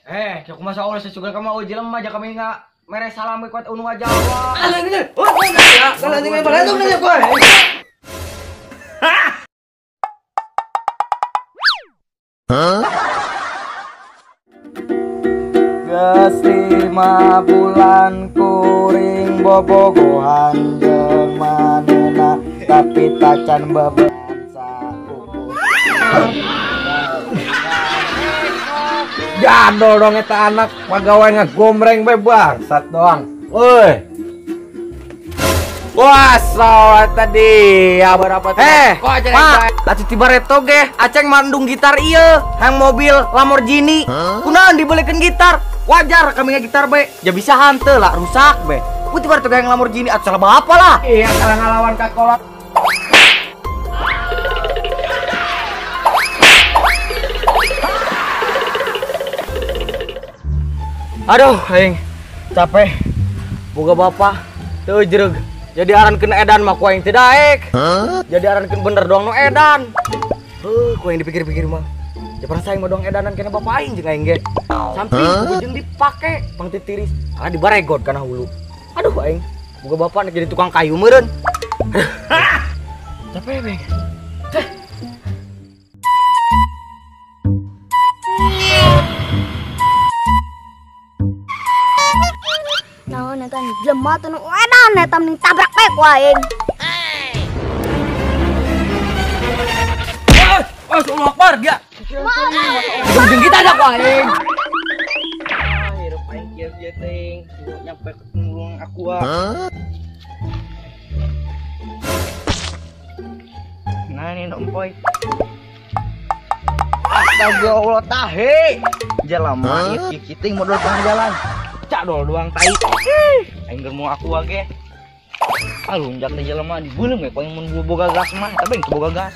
Kaya kumasa oras sa sugal ka mauji lang maja kami nga mere salam kuat unu Jawa. Alang ini. Kalau tinggal balatung nanya ko. Geus 5 bulan kuring bobogohan jeung manehna tapi tacan bebean sakuku. Jadol dong eta anak pagawe ngagomreng be bangsat doang. Woi. Wah, soal tadi ya berapa tuh? Kok aja Lati tiba reto ge, aceng mandung gitar ieu, hang mobil Lamborghini. Kunaon dibelikeun gitar? Wajar kami gitar be. Ya bisa hante lah rusak be. Ku tiba reto ge hang Lamborghini atuh salah apa lah. Iya, kalau ngalawan ka kolot. Aduh, aing capek. Boga bapak teu jereg. Jadi arankeun edan mah ku aing teu daek. Jadi arankeun bener doang nu edan. Ku aing dipikir-pikir mah. Ya pernah saing mah doang edanan kena bapak aing jeung aing ge. Samping jeung dipake pang titiris. Ala dibaregot kana hulu. Aduh aing boga bapak jadi tukang kayu meureun. Capek beng. Naon eta jelema teh nu edan eta mending tabrak bae ku aing. Allahu Akbar dia. Jeung kita ada ku aing. Hirup aing kieu teh nyampe ketemu aku Nah ini nompoy. Astagfirullah tahe. Jalama ieu kiting modal tengah jalan. Cak dol doang tai. Aing keur mau aku ge. Lunjak teh jelema dibeulem we poing mun boga gas mah, tapi teu boga gas.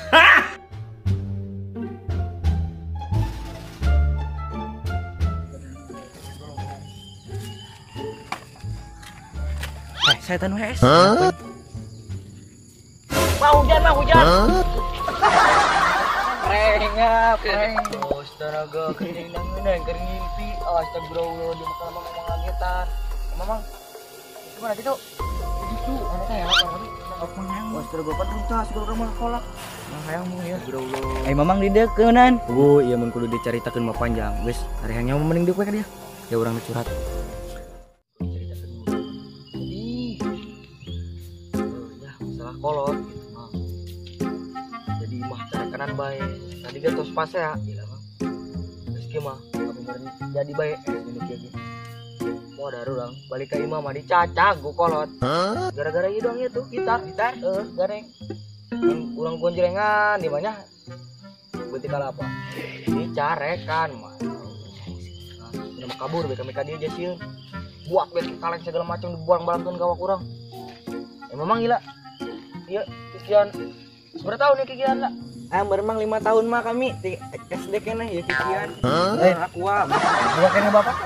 Setan wes. Mah hujan. Preng. Astaga, kering ngimpi. Astagfirullah di muka mamang ngagetan. Mamang. Gimana gitu? Itu anak saya lapar kami. Aku menang. Astaga, pantas segala rumah kolak. Mang hayang mu ya, astagfirullah. Mamang di deukeun. Ieu mun kudu dicaritakeun mah panjang. Geus, hari hanya mending deuk we ka dia. Ya urang curhat. Masalah kolot gitu mah. Jadi mah cara kanan bae. Tadi kan tos pas ya, gila mah. Meski mah jadi baik ini kieu. Mau ada urang balik ka imah mah dicacag ku kolot. Gara-gara ieu doang itu gitar. Gareng. Urang gonjrengan di mana? Beuti kalapa. Dicarekan mah. Nama kabur be kami ka dieu sieun. Buak be kaleng segala macam dibuang-balangkeun ka urang. Memang gila. Iya, sekian. Berapa tahun ya kikian lah? Beremang 5 tahun mah kami di SD kena ya kikian. Aku buka kena bapak.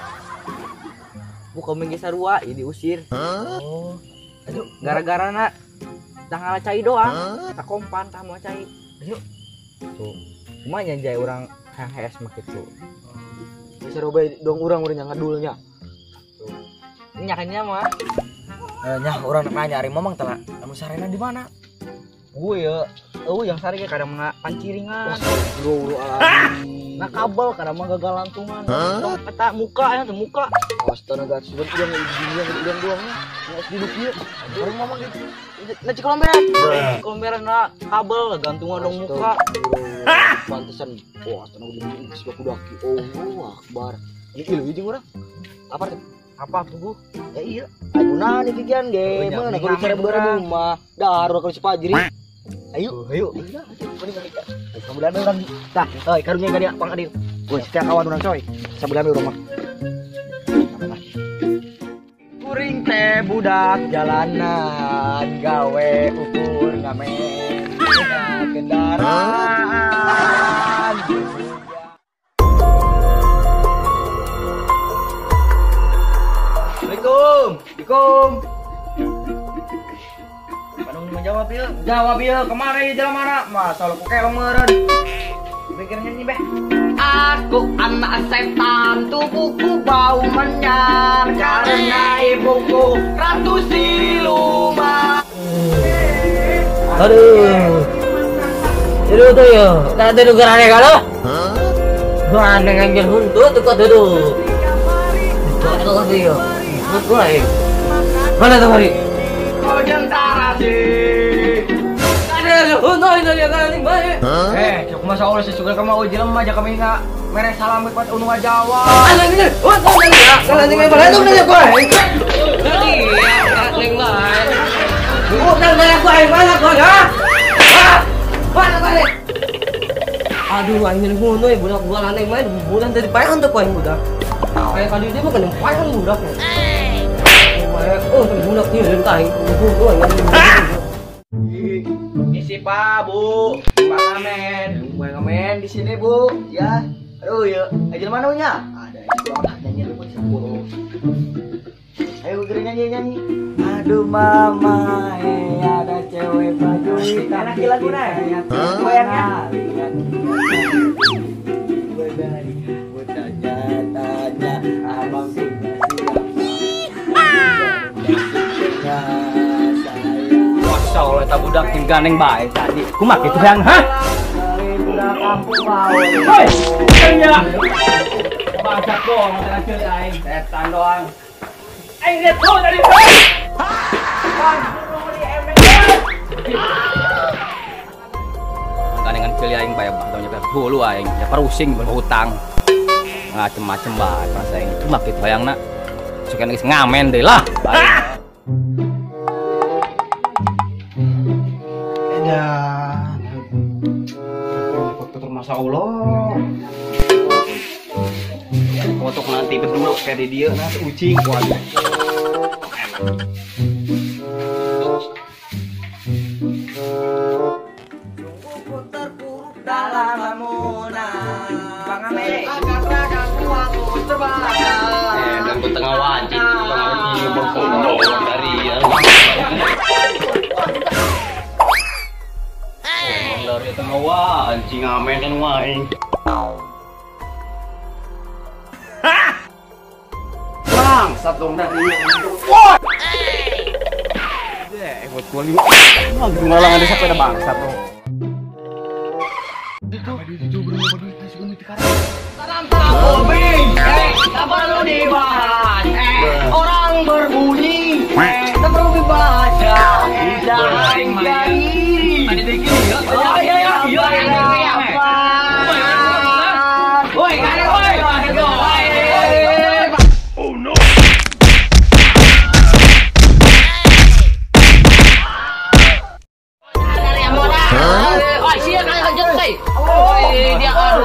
Buka minggi sarua, ya diusir. Oh. Aduh, gara-gara nak tanggal cai doang. Tak kompan sama cai. Aduh. Tuh. Semuanya jaya orang hang HS mah kitu. Bisa robay dong urang yang ngadulnya. Tuh. Ini nyakannya mah. Nyah orang nanya ari mamang telah. Kamu sarena di mana? Gue ya, yang sari kayak kadang panciringan. Bro, nah kabel kadang mah gagal lantungan. Kata muka ya, muka. Astaga, sudah yang doangnya. Nggak sedikit dia. Orang mamang gitu. Nah cikolomberan nah kabel gantungan dong muka. Pantesan. Wah, tenang udah sudah kudaki. Oh, akbar. Ini ilu jeung urang. Apa tuh? Apa tuh Bu? Ya iya. Aguna nih kikian ge. Mana kalau cara berdua mah. Daruh kalau si Fajri. Ayo. Sebulan orang. Tah, karunya enggak dia pang adil. Gue setiap kawan orang coy. Sebulan orang mah. Kuring teh budak jalanan gawe ukur ngamen. Kendaraan. Assalamualaikum. Padung menjawab ieu. Jawab ieu, kemana ieu jalan mana? Masalah ku kelong meureun. Pikirnya nih beh. Aku anak setan, tubuhku bau menyan karena ibuku ratu siluman. Aduh. Itu tuh ya, tak ada negaranya kalau. Gua dengan anjir huntu tuh kok duduk. Itu tuh ya. Gua mana tuh hari? Kau jentara sih. Ada huntu itu dia kan ini baik. Aku masa Allah sesugal kamu uji lemah aja kami nggak mere salam kuat unua Jawa. Alah ini, wah kau nanti ya, kalau nanti memang itu nanya gua. Nanti ya, neng baik. Udah nanya gua mana gua ya? Mana balik? Aduh, anjir huntu ya budak gua neng main bulan dari payah untuk gua budak. Kayak kali dia bukan payah budak. Oh, budak ni lentai. Gua Isi Pak, Bu. Pak Ngamen di sini, Bu. Ya. Aduh, ya. Aja mana punya? Ada itu nyanyi lu bisa Bu. Ayo kita nyanyi. Aduh mama, ada cewek baju hitam. Enak lagu nih. Goyangnya. Gue tanya, abang punya siapa? Masya Allah, tak budak yang gandeng baik tadi. Kumak itu yang, hah? Hei, kayaknya bangsat doang, terakhir aing setan doang. Aing lihat tuh dari sini. Gandengan pilih aing bayar bantunya ke dulu aing, ya perusing berhutang. Macem-macem baik pas aing. Kumak itu bayang nak. Suka nangis ngamen deh lah. Ya, foto masa Allah. Foto nanti berdua kayak dia nanti ucing waduh. Enak. Sungguhku terpuruk dalam lamunan. Bang Ame, akan aku terbakar. Dan tengah wajib, dari ya. Dari tengah wah, anjing ngamen kan waing. Bang, satu dari Buat gua liu. Malah ada sampai ada bangsa tuh. Sabar lu dibahas. Orang berbunyi, tak perlu dibaca. Jangan jadi. Ada dikit ya. Oh iya. Woi, ada woi. Oh no.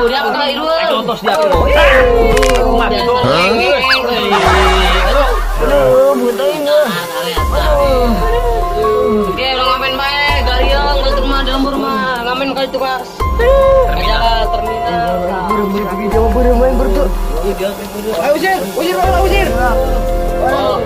Dia kali dulu. Contoh dia tuh. Oke, lo ngamen baik, galiang, kalau rumah dalam rumah, ngamen kali tugas. Kerja terminal. Buru-buru. Ayo usir. Oh.